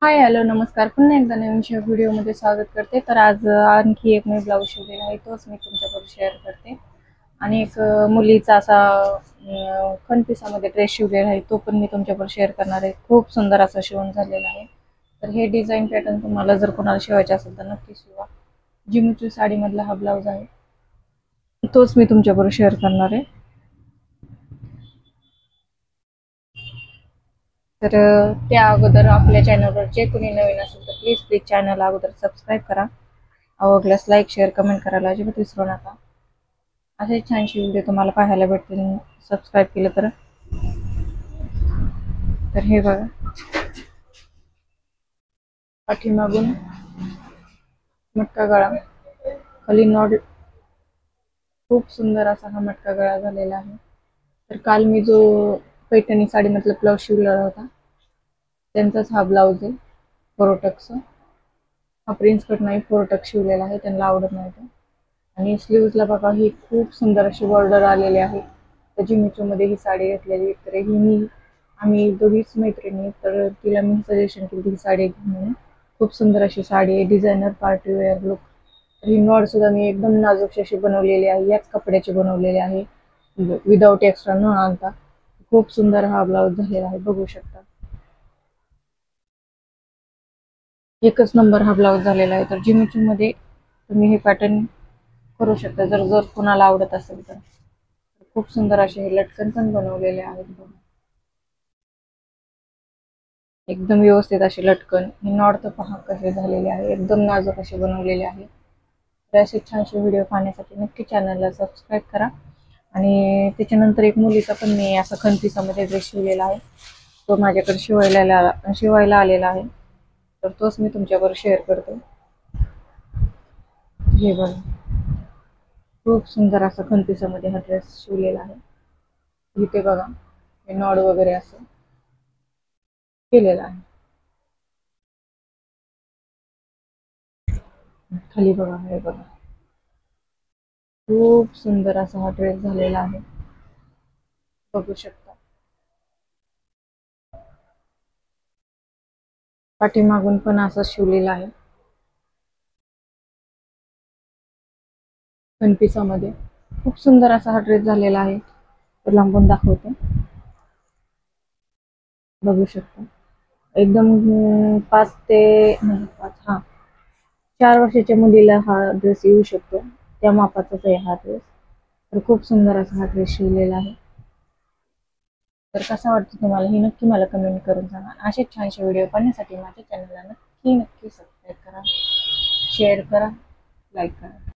Hi hello नमस्कार. पुन्हा एकदा नवीन व्हिडिओमध्ये स्वागत करते. तर आज आणखी एक मी ब्लाऊज शिवलेला आहे, तोच मी तुमच्याबरोबर शेअर करते. आणि एक मुलीचा असा खणपिसामध्ये ड्रेस शिवलेला आहे, तो पण मी तुमच्याबरोबर शेअर करणार आहे. खूप सुंदर असा शिवून झालेला आहे. तर हे डिझाईन पॅटर्न तुम्हाला जर कोणाला शिवायचे असेल तर नक्की शिवा. जिमूची साडीमधला हा ब्लाऊज आहे, तोच मी तुमच्याबरोबर शेअर करणार आहे. तर त्या अगोदर आपल्या चॅनलवर जे कोणी नवीन असेल तर प्लीज चॅनल अगोदर सबस्क्राईब करा. आवडल्यास लाईक शेअर कमेंट करायला अजिबात विसरू नका. असे छानशी व्हिडिओ तुम्हाला पाहायला भेटतील सबस्क्राईब केलं तर. तर हे बघा, पाठीमागून मटका गळा, खाली नॉड, खूप सुंदर असा हा मटका गळा झालेला आहे. तर काल मी जो पैठणी साडीमधला ब्लाऊज शिवलेला होता त्यांचाच हा ब्लाऊज आहे. फोरोटक्स हा प्रिन्स कट नाही, फोरोटक्स शिवलेला आहे, त्यांना आवडत नाही तो. आणि स्लीव्हजला बघा, ही खूप सुंदर अशी बॉर्डर आलेली आहे. तर जिमीचूमध्ये ही साडी घेतलेली. तर ही आम्ही दोघीच मैत्रिणी, तर तिला मी सजेशन केली ही साडी घे म्हणून. खूप सुंदर अशी साडी आहे, डिझायनर पार्टी वेअर लुक. ही नॉड सुद्धा मी एकदम नाजूक अशी बनवलेली आहे, याच कपड्याची बनवलेली आहे, विदाऊट एक्स्ट्रा न आणता. खूप सुंदर हा ब्लाऊज झालेला आहे, बघू शकता. एकच नंबर हा ब्लाऊज झालेला आहे. तर जिमीचू मध्ये तुम्ही हे पॅटर्न करू शकता जर जर कुणाला आवडत असेल तर. खूप सुंदर असे हे लटकन पण बनवलेले आहेत, एकदम व्यवस्थित असे लटकन. हे नॉड तर पहा कसे झालेले आहे, एकदम नाजूक असे बनवलेले आहे. तर असे छानसे व्हिडिओ पाहण्यासाठी नक्की चॅनलला सबस्क्राईब करा. आणि त्याच्यानंतर एक मुलीचा पण मी असा खणपिसामध्ये ड्रेस शिवलेला आहे, तो माझ्याकडे शिवायला आलेला आहे. तर तोच मी तुमच्याबरोबर शेअर करतो. हे बघा, खूप सुंदर असा खणपिसामध्ये हा ड्रेस शिवलेला आहे. इथे बघा, हे नॉड वगैरे असं केलेलं आहे. खाली बघा, हे बघा, खूप सुंदर असा हा ड्रेस झालेला आहे, बघू शकता. पाठीमागून पण असं शिवलेला आहे खणपिसामध्ये. खूप सुंदर असा हा ड्रेस झालेला आहे. तर लांबून दाखवते, बघू शकता. एकदम 5 ते नाही 5 हा 4 वर्षाच्या मुलीला हा ड्रेस येऊ शकतो, त्या मापाचाच आहे हा ड्रेस. तर खूप सुंदर असा हा ड्रेस शिवलेला आहे. तर कसा वाटतो तुम्हाला हे नक्की मला कमेंट करून सांगा. असे छानसे व्हिडिओ पाहण्यासाठी माझ्या चॅनलला नक्की नक्की सबस्क्राईब करा, शेअर करा, लाईक करा.